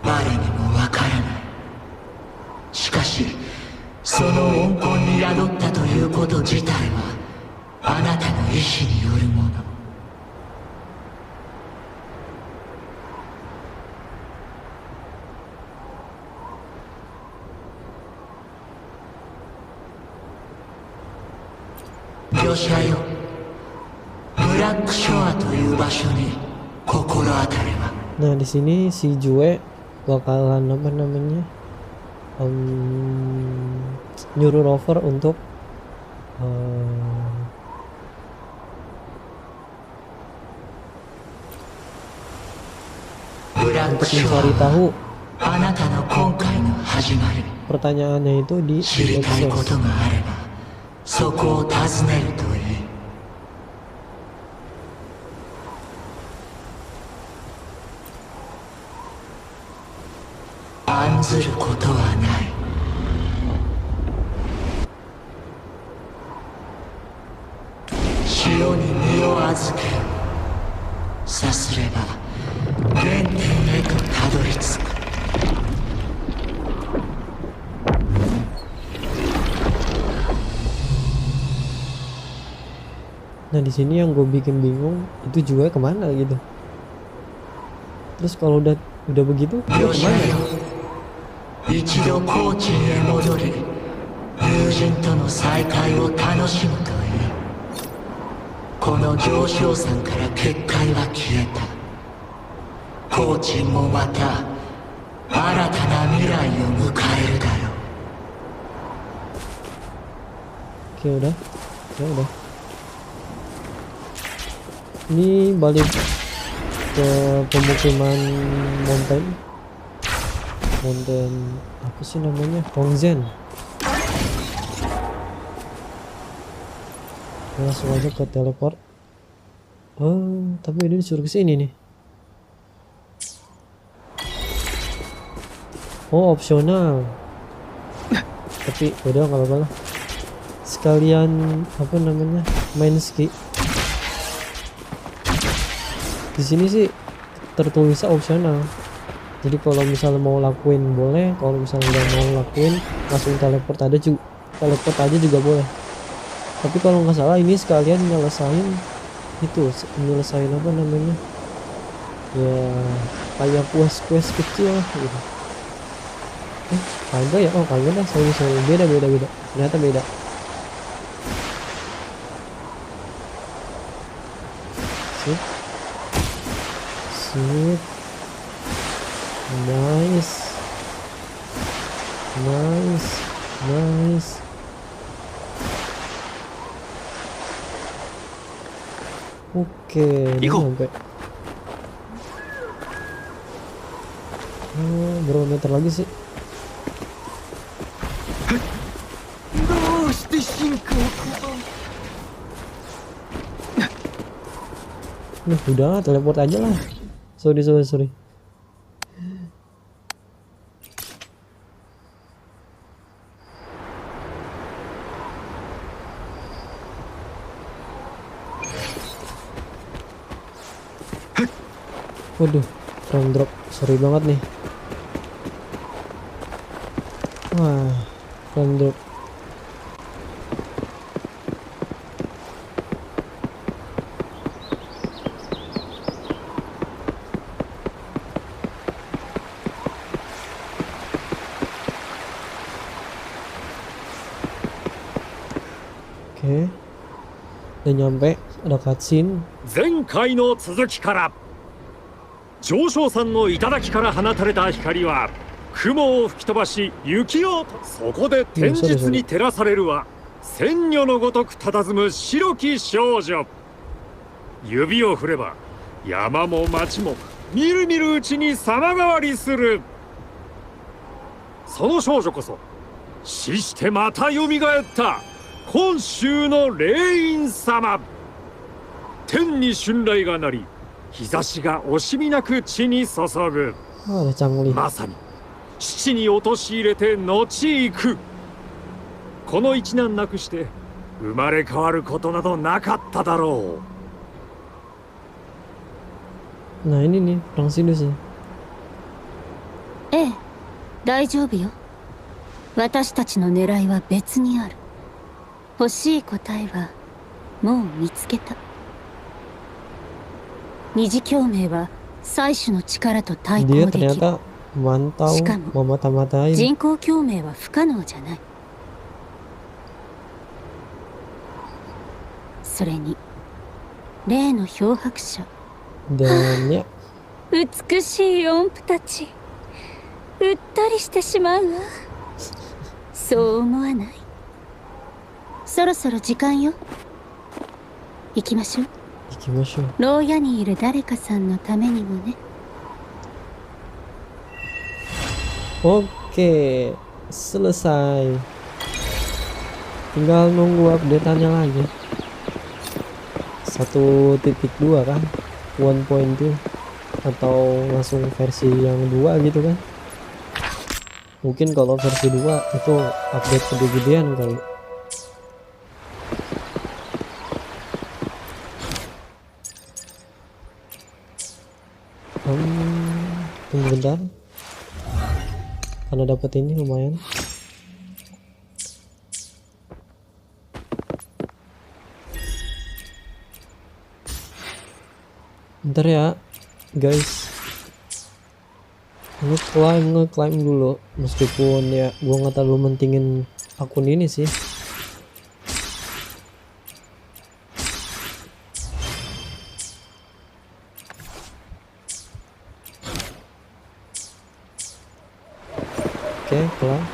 我にもわからない。しかしその温魂に宿ったということ自体はあなたの意志によるもの。魚者よ、ブラックショアという場所に心当たれば。 Nah di sini si Jue bakalan apa namanya nyuruh rover untuk mencari tahu あなたの今回の始まり。 pertanyaannya itu di 知りたいこ Exos. とがあればそこを尋ねるといい。案ずることはない。潮に身を預ける。さすれば原点へとたどり着く。 Nah di sini yang gue bikin bingung itu juga kemana gitu. Terus kalau udah begitu dia よし kemana? よ、一度高知へ戻り友人との再会を楽しむといい。この上昇山から結界は消えた。高知もまた新たな未来を迎えるだろう。 Oke udah, ya udah. Ini balik ke pemukiman mountain apa sih namanya, Hongzen. Langsung aja ke teleport. Oh tapi ini disuruh ke sini nih. Oh opsional. Tapi udah nggak apa-apa lah. Sekalian apa namanya main ski. Di sini sih tertulisnya opsional. Jadi kalau misalnya mau lakuin boleh, kalau misalnya nggak mau lakuin langsung teleport aja juga boleh. Tapi kalau nggak salah ini sekalian nyelesain nyelesain apa namanya ya kayak quest kecil gitu. Kagak ya, oh kagak dah, sorry beda ternyata beda. Sip. Nice. Oke, ini Iko. sampai berapa meter lagi sih? Udah teleport aja lah. Sorry. Waduh, frame drop, sorry banget nih. Wah, frame drop. Oke, udah nyampe, ada cutscene. 前回の続きから。上昇山の頂から放たれた光は雲を吹き飛ばし雪をそこで天日に照らされるは千女のごとく佇む白き少女。指を振れば山も町もみるみるうちに様変わりする。その少女こそ死してまたよみがえった今週の霊院様。天に春雷が鳴り日差しが惜しみなく地に注ぐ。 ada Changli. まさに父に陥れて後行く。この一難なくして生まれ変わることなどなかっただろ Nah ini nih, perang sinus ya. ええ、大丈夫よ。私たちの狙いは別にある。欲しい答えはもう見つけた。二次共鳴は採取の力と対抗 Dia できる。 ternyata mantau Shikamu, memata-matain. 人工共鳴は不可能じゃない。それに例の漂白者、 Dan ya, 美しい音符たち、うったりしてしまうわ。そう思わない？そろそろ時間よ。行きましょう。 ikimashou. 牢屋にいる誰かさんのためにもね。 Oke, selesai. Tinggal nunggu update-annya lagi. 1.2 kan, 1.2 atau langsung versi yang 2 gitu kan. Mungkin kalau versi 2 itu update gede-gedean kali. Tunggu bentar, karena dapat ini lumayan. Bentar ya guys, nge-climb dulu, meskipun ya gua nggak terlalu mentingin akun ini sih. Oke, kelar.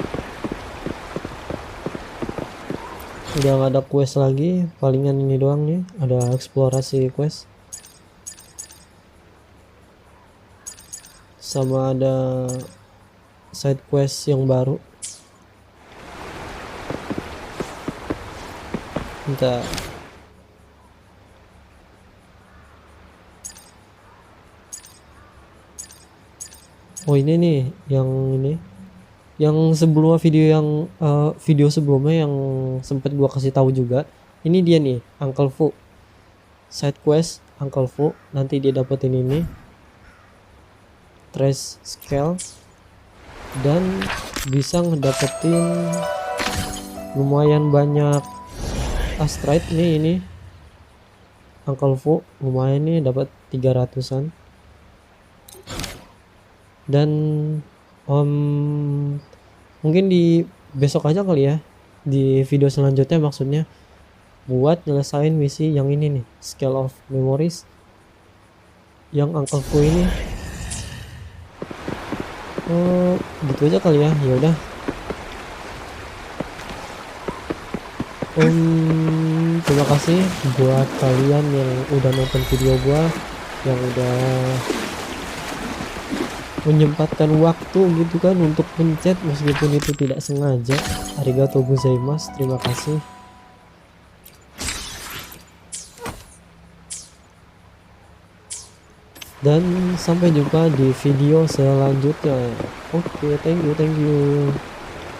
Udah nggak ada quest lagi, palingan ini doang nih, ada eksplorasi quest sama ada side quest yang baru. Bentar. Oh ini nih yang ini, yang sebelumnya video sebelumnya yang sempat gua kasih tahu juga. Ini dia nih, Uncle Fu, side quest Uncle Fu. Nanti dia dapetin ini trace scale dan bisa ngedapetin lumayan banyak astrite nih. Ini Uncle Fu lumayan nih, dapat 300-an. Dan mungkin di besok aja kali ya, di video selanjutnya maksudnya, buat nyelesain misi yang ini nih, Scale of Memories. yang angkelku ini. Oh, gitu aja kali ya. Ya udah. Terima kasih buat kalian yang udah nonton video gua, yang udah menyempatkan waktu gitu kan untuk pencet meskipun itu tidak sengaja. Arigatou gozaimasu, terima kasih. Dan sampai jumpa di video selanjutnya. Oke, thank you.